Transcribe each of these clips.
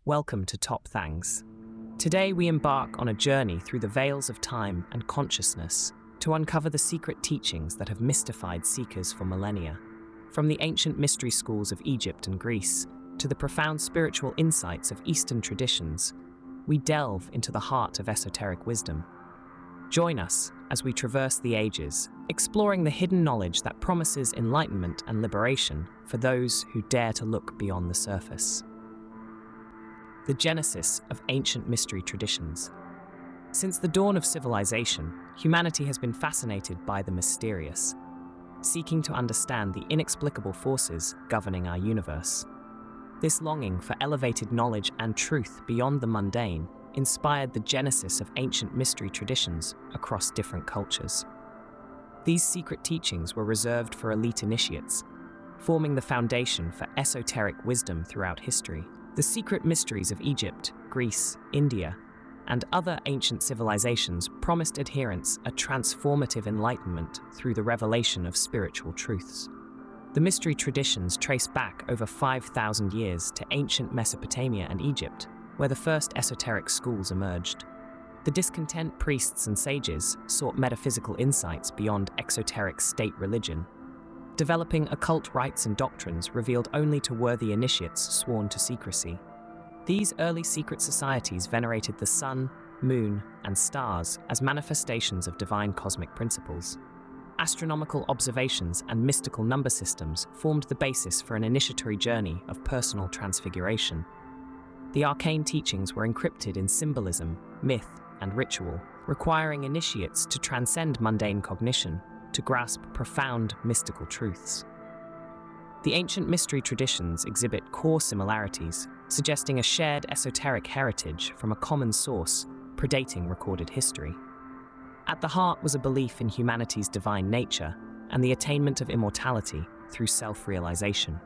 Welcome to Top Thangs. Today we embark on a journey through the veils of time and consciousness to uncover the secret teachings that have mystified seekers for millennia. From the ancient mystery schools of Egypt and Greece to the profound spiritual insights of Eastern traditions, we delve into the heart of esoteric wisdom. Join us as we traverse the ages, exploring the hidden knowledge that promises enlightenment and liberation for those who dare to look beyond the surface. The genesis of ancient mystery traditions. Since the dawn of civilization, humanity has been fascinated by the mysterious, seeking to understand the inexplicable forces governing our universe. This longing for elevated knowledge and truth beyond the mundane inspired the genesis of ancient mystery traditions across different cultures. These secret teachings were reserved for elite initiates, forming the foundation for esoteric wisdom throughout history. The secret mysteries of Egypt, Greece, India, and other ancient civilizations promised adherents a transformative enlightenment through the revelation of spiritual truths. The mystery traditions trace back over 5,000 years to ancient Mesopotamia and Egypt, where the first esoteric schools emerged. The discontent priests and sages sought metaphysical insights beyond exoteric state religion, developing occult rites and doctrines revealed only to worthy initiates sworn to secrecy. These early secret societies venerated the sun, moon, and stars as manifestations of divine cosmic principles. Astronomical observations and mystical number systems formed the basis for an initiatory journey of personal transfiguration. The arcane teachings were encrypted in symbolism, myth, and ritual, requiring initiates to transcend mundane cognition to grasp profound mystical truths. The ancient mystery traditions exhibit core similarities, suggesting a shared esoteric heritage from a common source predating recorded history. At the heart was a belief in humanity's divine nature and the attainment of immortality through self-realization.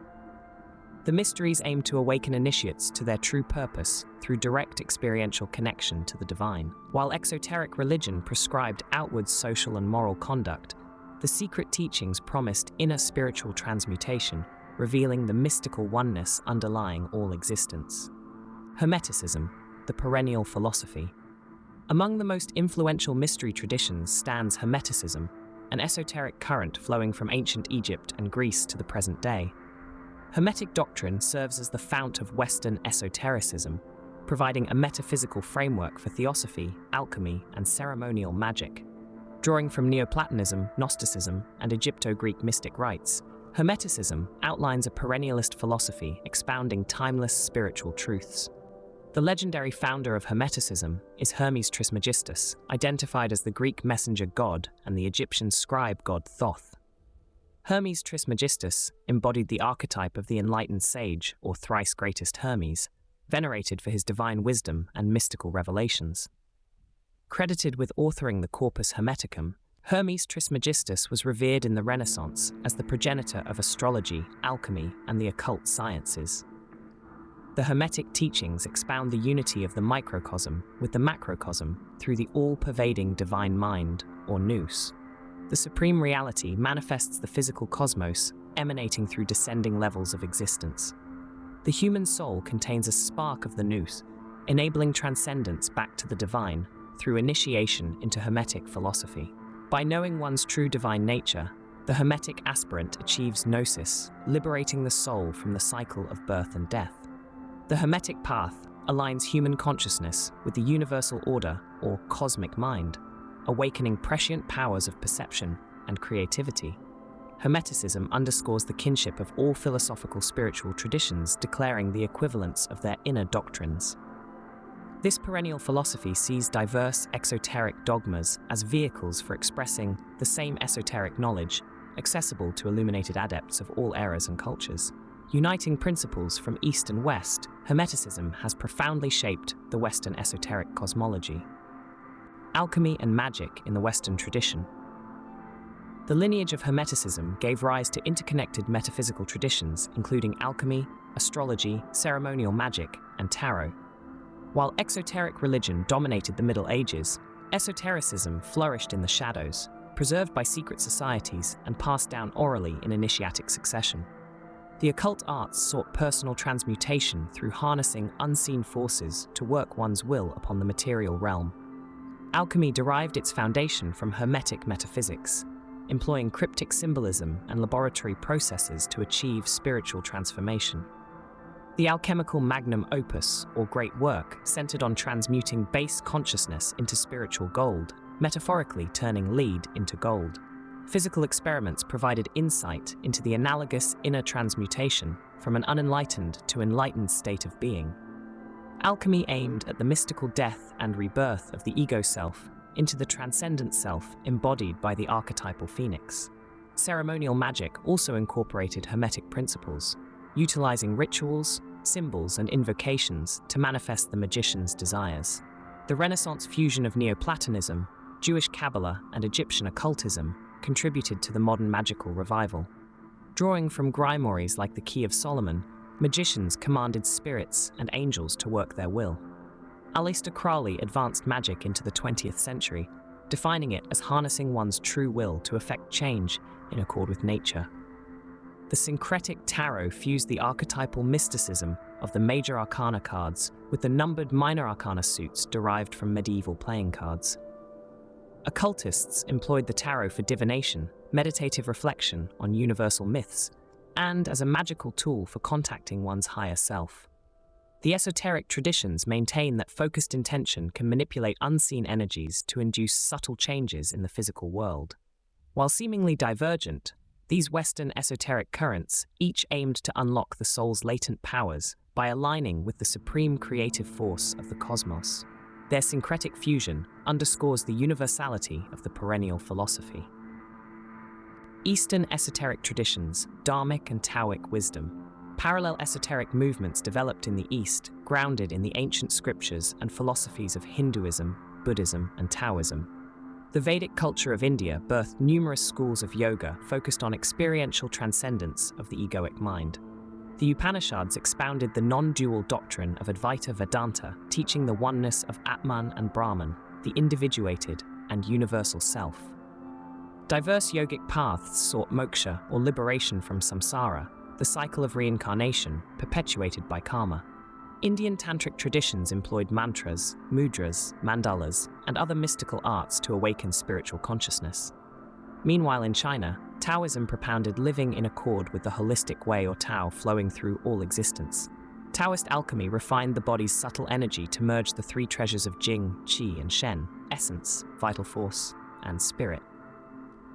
The mysteries aim to awaken initiates to their true purpose through direct experiential connection to the divine. While exoteric religion prescribed outward social and moral conduct, the secret teachings promised inner spiritual transmutation, revealing the mystical oneness underlying all existence. Hermeticism, the perennial philosophy. Among the most influential mystery traditions stands Hermeticism, an esoteric current flowing from ancient Egypt and Greece to the present day. Hermetic doctrine serves as the fount of Western esotericism, providing a metaphysical framework for theosophy, alchemy, and ceremonial magic. Drawing from Neoplatonism, Gnosticism, and Egypto-Greek mystic rites, Hermeticism outlines a perennialist philosophy expounding timeless spiritual truths. The legendary founder of Hermeticism is Hermes Trismegistus, identified as the Greek messenger god and the Egyptian scribe god Thoth. Hermes Trismegistus embodied the archetype of the enlightened sage, or thrice greatest Hermes, venerated for his divine wisdom and mystical revelations. Credited with authoring the Corpus Hermeticum, Hermes Trismegistus was revered in the Renaissance as the progenitor of astrology, alchemy, and the occult sciences. The Hermetic teachings expound the unity of the microcosm with the macrocosm through the all-pervading divine mind, or nous. The supreme reality manifests the physical cosmos, emanating through descending levels of existence. The human soul contains a spark of the nous, enabling transcendence back to the divine through initiation into Hermetic philosophy. By knowing one's true divine nature, the Hermetic aspirant achieves gnosis, liberating the soul from the cycle of birth and death. The Hermetic path aligns human consciousness with the universal order, or cosmic mind, awakening prescient powers of perception and creativity. Hermeticism underscores the kinship of all philosophical spiritual traditions, declaring the equivalence of their inner doctrines. This perennial philosophy sees diverse exoteric dogmas as vehicles for expressing the same esoteric knowledge, accessible to illuminated adepts of all eras and cultures. Uniting principles from East and West, Hermeticism has profoundly shaped the Western esoteric cosmology. Alchemy and Magick in the Western tradition. The lineage of Hermeticism gave rise to interconnected metaphysical traditions, including alchemy, astrology, ceremonial magic, and tarot. While exoteric religion dominated the Middle Ages, esotericism flourished in the shadows, preserved by secret societies and passed down orally in initiatic succession. The occult arts sought personal transmutation through harnessing unseen forces to work one's will upon the material realm. Alchemy derived its foundation from Hermetic metaphysics, employing cryptic symbolism and laboratory processes to achieve spiritual transformation. The alchemical magnum opus, or great work, centered on transmuting base consciousness into spiritual gold, metaphorically turning lead into gold. Physical experiments provided insight into the analogous inner transmutation from an unenlightened to enlightened state of being. Alchemy aimed at the mystical death and rebirth of the ego self into the transcendent self embodied by the archetypal phoenix. Ceremonial magic also incorporated Hermetic principles, utilizing rituals, symbols, and invocations to manifest the magician's desires. The Renaissance fusion of Neoplatonism, Jewish Kabbalah, and Egyptian occultism contributed to the modern magical revival. Drawing from grimoires like the Key of Solomon, magicians commanded spirits and angels to work their will. Aleister Crowley advanced magic into the 20th century, defining it as harnessing one's true will to effect change in accord with nature. The syncretic tarot fused the archetypal mysticism of the major arcana cards with the numbered minor arcana suits derived from medieval playing cards. Occultists employed the tarot for divination, meditative reflection on universal myths, and as a magical tool for contacting one's higher self. The esoteric traditions maintain that focused intention can manipulate unseen energies to induce subtle changes in the physical world. While seemingly divergent, these Western esoteric currents each aimed to unlock the soul's latent powers by aligning with the supreme creative force of the cosmos. Their syncretic fusion underscores the universality of the perennial philosophy. Eastern esoteric traditions, Dharmic and Taoic wisdom. Parallel esoteric movements developed in the East, grounded in the ancient scriptures and philosophies of Hinduism, Buddhism, and Taoism. The Vedic culture of India birthed numerous schools of yoga focused on experiential transcendence of the egoic mind. The Upanishads expounded the non-dual doctrine of Advaita Vedanta, teaching the oneness of Atman and Brahman, the individuated and universal self. Diverse yogic paths sought moksha, or liberation from samsara, the cycle of reincarnation perpetuated by karma. Indian tantric traditions employed mantras, mudras, mandalas, and other mystical arts to awaken spiritual consciousness. Meanwhile, in China, Taoism propounded living in accord with the holistic way, or Tao, flowing through all existence. Taoist alchemy refined the body's subtle energy to merge the three treasures of Jing, Qi, and Shen: essence, vital force, and spirit.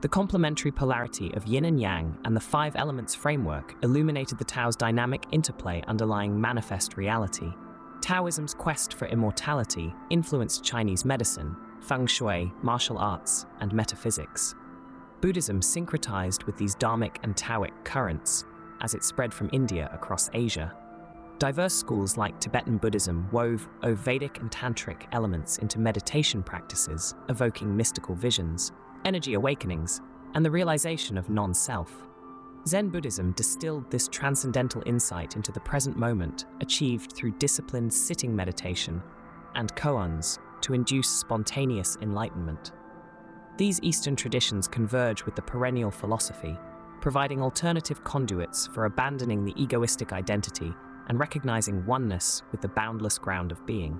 The complementary polarity of yin and yang and the five elements framework illuminated the Tao's dynamic interplay underlying manifest reality. Taoism's quest for immortality influenced Chinese medicine, feng shui, martial arts, and metaphysics. Buddhism syncretized with these Dharmic and Taoic currents as it spread from India across Asia. Diverse schools like Tibetan Buddhism wove Vedic and Tantric elements into meditation practices, evoking mystical visions, energy awakenings, and the realization of non-self. Zen Buddhism distilled this transcendental insight into the present moment, achieved through disciplined sitting meditation and koans to induce spontaneous enlightenment. These Eastern traditions converge with the perennial philosophy, providing alternative conduits for abandoning the egoistic identity and recognizing oneness with the boundless ground of being.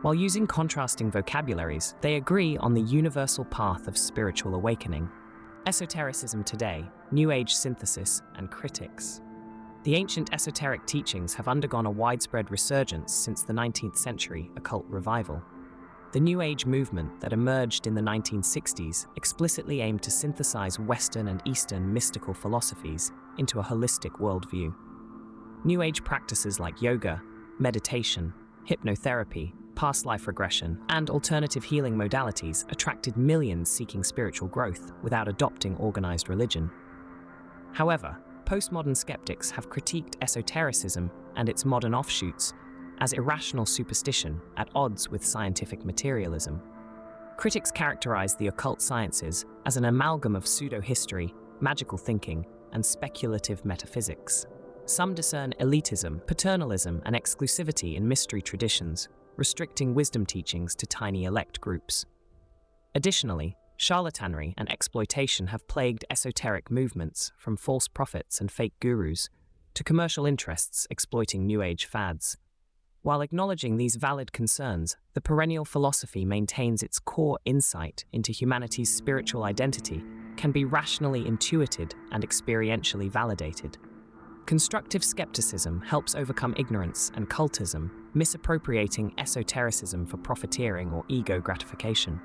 While using contrasting vocabularies, they agree on the universal path of spiritual awakening. Esotericism today, New Age synthesis, and critics. The ancient esoteric teachings have undergone a widespread resurgence since the 19th century occult revival. The New Age movement that emerged in the 1960s explicitly aimed to synthesize Western and Eastern mystical philosophies into a holistic worldview. New Age practices like yoga, meditation, hypnotherapy, past life regression, and alternative healing modalities attracted millions seeking spiritual growth without adopting organized religion. However, postmodern skeptics have critiqued esotericism and its modern offshoots as irrational superstition at odds with scientific materialism. Critics characterize the occult sciences as an amalgam of pseudo-history, magical thinking, and speculative metaphysics. Some discern elitism, paternalism, and exclusivity in mystery traditions, restricting wisdom teachings to tiny elect groups. Additionally, charlatanry, and exploitation have plagued esoteric movements, from false prophets and fake gurus to commercial interests exploiting New Age fads. While acknowledging these valid concerns, the Perennial philosophy maintains its core insight into humanity's spiritual identity can be rationally intuited and experientially validated. Constructive skepticism helps overcome ignorance and cultism, misappropriating esotericism for profiteering or ego gratification.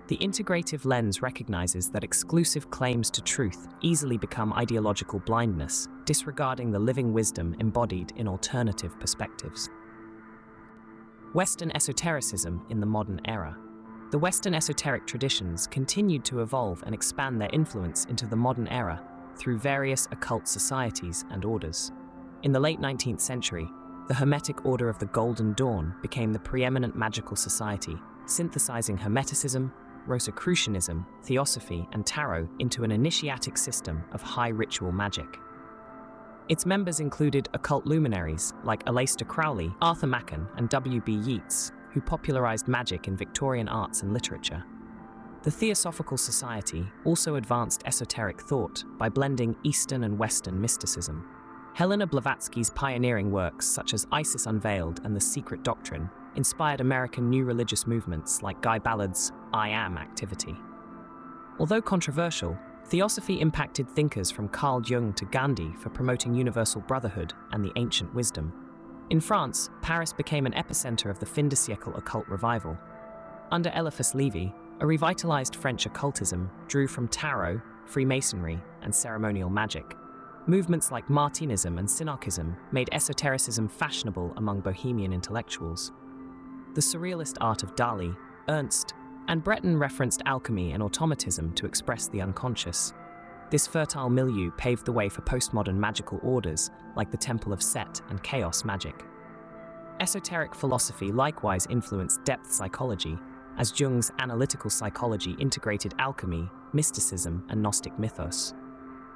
The integrative lens recognizes that exclusive claims to truth easily become ideological blindness, disregarding the living wisdom embodied in alternative perspectives. Western esotericism in the modern era. The Western esoteric traditions continued to evolve and expand their influence into the modern era through various occult societies and orders. In the late 19th century, the Hermetic Order of the Golden Dawn became the preeminent magical society, synthesizing Hermeticism, Rosicrucianism, Theosophy, and Tarot into an initiatic system of high ritual magic. Its members included occult luminaries like Aleister Crowley, Arthur Machen, and W.B. Yeats, who popularized magic in Victorian arts and literature. The Theosophical Society also advanced esoteric thought by blending Eastern and Western mysticism. Helena Blavatsky's pioneering works such as Isis Unveiled and The Secret Doctrine inspired American new religious movements like Guy Ballard's I Am activity. Although controversial, Theosophy impacted thinkers from Carl Jung to Gandhi for promoting universal brotherhood and the ancient wisdom. In France, Paris became an epicenter of the fin de siècle occult revival. Under Eliphas Lévy, a revitalized French occultism drew from tarot, Freemasonry, and ceremonial magic. Movements like Martinism and Synarchism made esotericism fashionable among bohemian intellectuals. The surrealist art of Dali, Ernst, and Breton referenced alchemy and automatism to express the unconscious. This fertile milieu paved the way for postmodern magical orders like the Temple of Set and Chaos Magic. Esoteric philosophy likewise influenced depth psychology, as Jung's analytical psychology integrated alchemy, mysticism, and Gnostic mythos.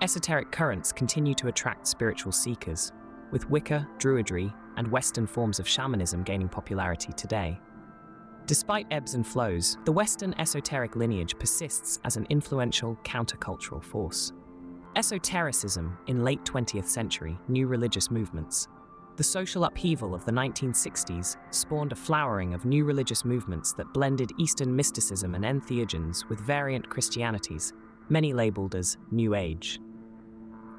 Esoteric currents continue to attract spiritual seekers, with Wicca, Druidry, and Western forms of shamanism gaining popularity today. Despite ebbs and flows, the Western esoteric lineage persists as an influential countercultural force. Esotericism in late 20th century new religious movements. The social upheaval of the 1960s spawned a flowering of new religious movements that blended Eastern mysticism and entheogens with variant Christianities, many labeled as New Age.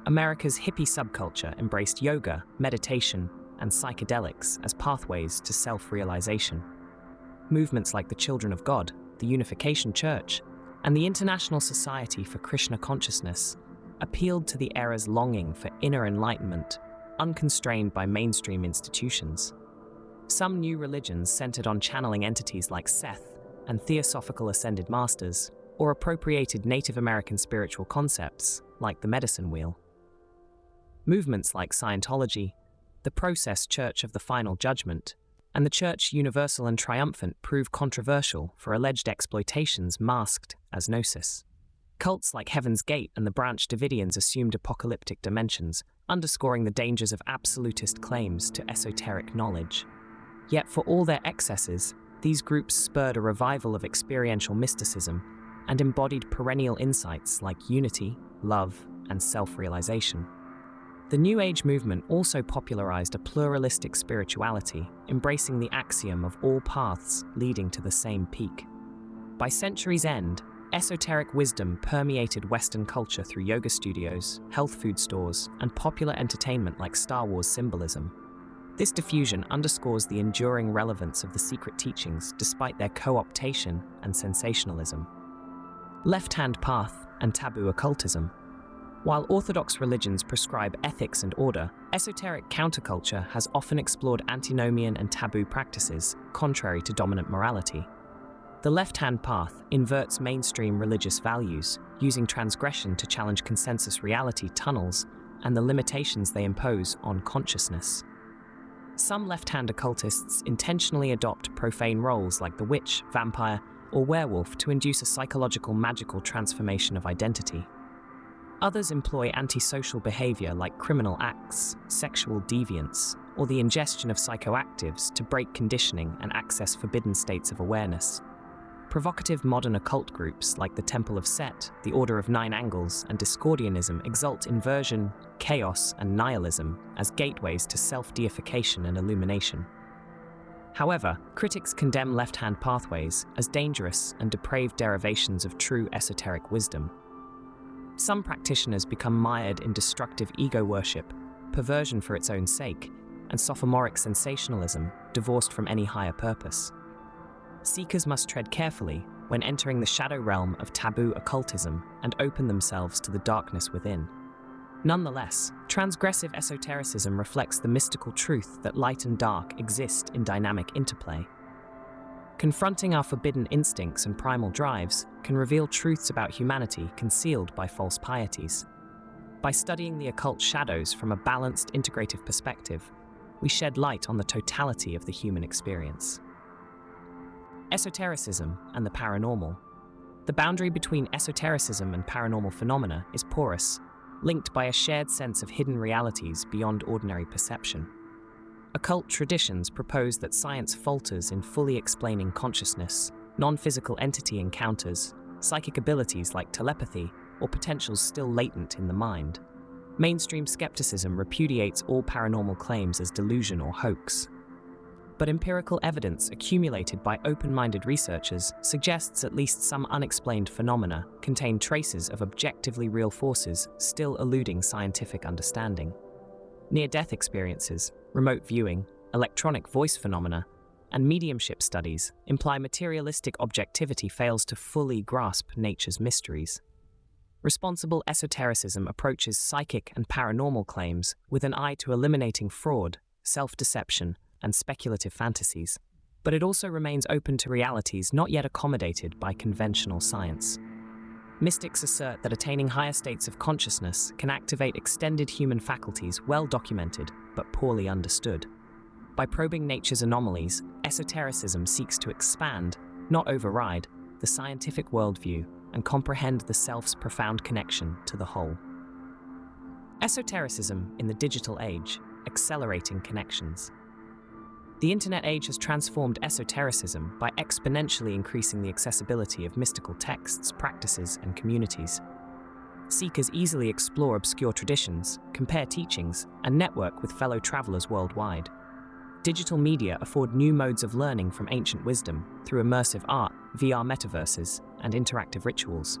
America's hippie subculture embraced yoga, meditation, and psychedelics as pathways to self-realization. Movements like the Children of God, the Unification Church, and the International Society for Krishna Consciousness appealed to the era's longing for inner enlightenment, unconstrained by mainstream institutions. Some new religions centered on channeling entities like Seth and theosophical ascended masters, or appropriated Native American spiritual concepts like the medicine wheel. Movements like Scientology, the Process Church of the Final Judgment, and the Church Universal and Triumphant prove controversial for alleged exploitations masked as gnosis. Cults like Heaven's Gate and the Branch Davidians assumed apocalyptic dimensions, underscoring the dangers of absolutist claims to esoteric knowledge. Yet for all their excesses, these groups spurred a revival of experiential mysticism and embodied perennial insights like unity, love, and self-realization. The New Age movement also popularized a pluralistic spirituality, embracing the axiom of all paths leading to the same peak. By century's end, esoteric wisdom permeated Western culture through yoga studios, health food stores, and popular entertainment like Star Wars symbolism. This diffusion underscores the enduring relevance of the secret teachings despite their co-optation and sensationalism. Left-hand path and taboo occultism. While orthodox religions prescribe ethics and order, esoteric counterculture has often explored antinomian and taboo practices, contrary to dominant morality. The left-hand path inverts mainstream religious values, using transgression to challenge consensus reality tunnels and the limitations they impose on consciousness. Some left-hand occultists intentionally adopt profane roles like the witch, vampire, or werewolf to induce a psychological magical transformation of identity. Others employ antisocial behavior like criminal acts, sexual deviance, or the ingestion of psychoactives to break conditioning and access forbidden states of awareness. Provocative modern occult groups like the Temple of Set, the Order of Nine Angles, and Discordianism exalt inversion, chaos, and nihilism as gateways to self-deification and illumination. However, critics condemn left-hand pathways as dangerous and depraved derivations of true esoteric wisdom. Some practitioners become mired in destructive ego worship, perversion for its own sake, and sophomoric sensationalism divorced from any higher purpose. Seekers must tread carefully when entering the shadow realm of taboo occultism and open themselves to the darkness within. Nonetheless, transgressive esotericism reflects the mystical truth that light and dark exist in dynamic interplay. Confronting our forbidden instincts and primal drives can reveal truths about humanity concealed by false pieties. By studying the occult shadows from a balanced, integrative perspective, we shed light on the totality of the human experience. Esotericism and the paranormal. The boundary between esotericism and paranormal phenomena is porous, linked by a shared sense of hidden realities beyond ordinary perception. Occult traditions propose that science falters in fully explaining consciousness, non-physical entity encounters, psychic abilities like telepathy, or potentials still latent in the mind. Mainstream skepticism repudiates all paranormal claims as delusion or hoax. But empirical evidence accumulated by open-minded researchers suggests at least some unexplained phenomena contain traces of objectively real forces still eluding scientific understanding. Near-death experiences, remote viewing, electronic voice phenomena, and mediumship studies imply materialistic objectivity fails to fully grasp nature's mysteries. Responsible esotericism approaches psychic and paranormal claims with an eye to eliminating fraud, self-deception, and speculative fantasies, but it also remains open to realities not yet accommodated by conventional science. Mystics assert that attaining higher states of consciousness can activate extended human faculties well documented but poorly understood. By probing nature's anomalies, esotericism seeks to expand, not override, the scientific worldview and comprehend the self's profound connection to the whole. Esotericism in the digital age, accelerating connections. The internet age has transformed esotericism by exponentially increasing the accessibility of mystical texts, practices, and communities. Seekers easily explore obscure traditions, compare teachings, and network with fellow travelers worldwide. Digital media afford new modes of learning from ancient wisdom through immersive art, VR metaverses, and interactive rituals.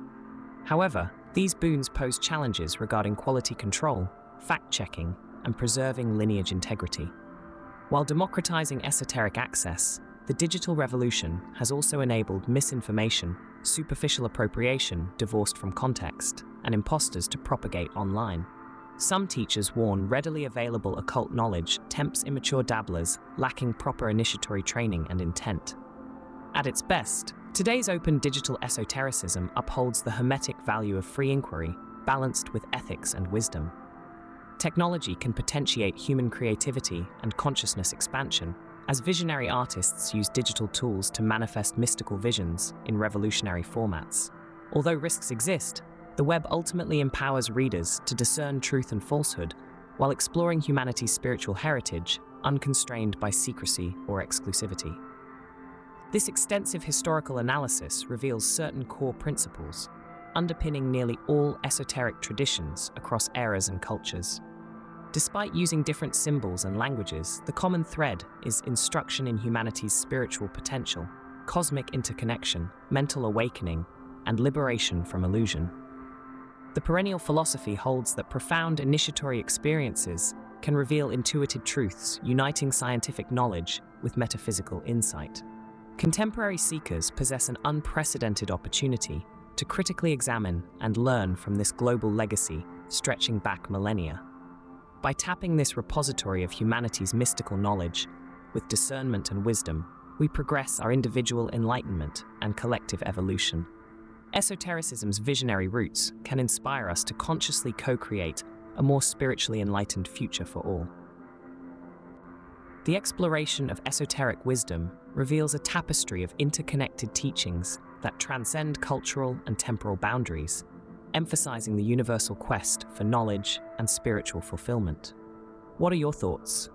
However, these boons pose challenges regarding quality control, fact-checking, and preserving lineage integrity. While democratizing esoteric access, the digital revolution has also enabled misinformation, superficial appropriation divorced from context, and imposters to propagate online. Some teachers warn readily available occult knowledge tempts immature dabblers lacking proper initiatory training and intent. At its best, today's open digital esotericism upholds the hermetic value of free inquiry, balanced with ethics and wisdom. Technology can potentiate human creativity and consciousness expansion, as visionary artists use digital tools to manifest mystical visions in revolutionary formats. Although risks exist, the web ultimately empowers readers to discern truth and falsehood while exploring humanity's spiritual heritage, unconstrained by secrecy or exclusivity. This extensive historical analysis reveals certain core principles, underpinning nearly all esoteric traditions across eras and cultures. Despite using different symbols and languages, the common thread is instruction in humanity's spiritual potential, cosmic interconnection, mental awakening, and liberation from illusion. The Perennial philosophy holds that profound initiatory experiences can reveal intuitive truths, uniting scientific knowledge with metaphysical insight. Contemporary seekers possess an unprecedented opportunity to critically examine and learn from this global legacy stretching back millennia. By tapping this repository of humanity's mystical knowledge with discernment and wisdom, we progress our individual enlightenment and collective evolution. Esotericism's visionary roots can inspire us to consciously co-create a more spiritually enlightened future for all. The exploration of esoteric wisdom reveals a tapestry of interconnected teachings that transcend cultural and temporal boundaries, emphasizing the universal quest for knowledge and spiritual fulfillment. What are your thoughts?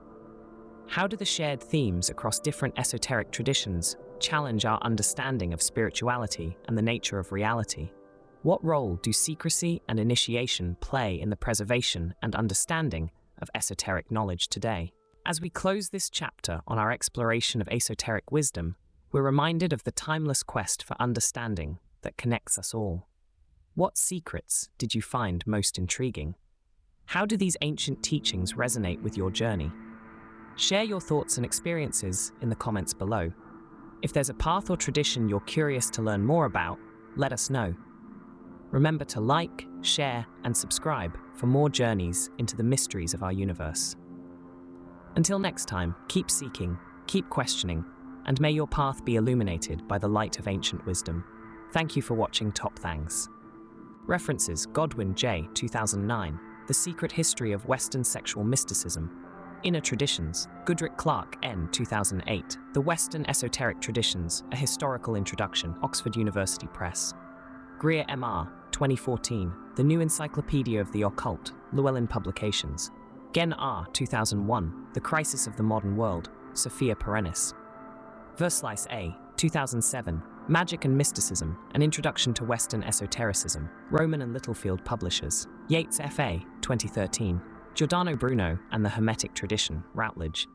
How do the shared themes across different esoteric traditions challenge our understanding of spirituality and the nature of reality. What role do secrecy and initiation play in the preservation and understanding of esoteric knowledge today? As we close this chapter on our exploration of esoteric wisdom, we're reminded of the timeless quest for understanding that connects us all. What secrets did you find most intriguing? How do these ancient teachings resonate with your journey? Share your thoughts and experiences in the comments below. If there's a path or tradition you're curious to learn more about, let us know. Remember to like, share, and subscribe for more journeys into the mysteries of our universe. Until next time, keep seeking, keep questioning, and may your path be illuminated by the light of ancient wisdom. Thank you for watching Top Thangs. References: Godwin J. 2009, The Secret History of Western Sexual Mysticism. Inner Traditions, Goodrick Clark N. 2008, The Western Esoteric Traditions, A Historical Introduction, Oxford University Press. Greer M.R. 2014, The New Encyclopedia of the Occult, Llewellyn Publications. Gen R. 2001, The Crisis of the Modern World, Sophia Perennis. Verslice A. 2007, Magick and Mysticism, An Introduction to Western Esotericism, Rowman and Littlefield Publishers. Yates F.A. 2013, Giordano Bruno and the Hermetic Tradition, Routledge.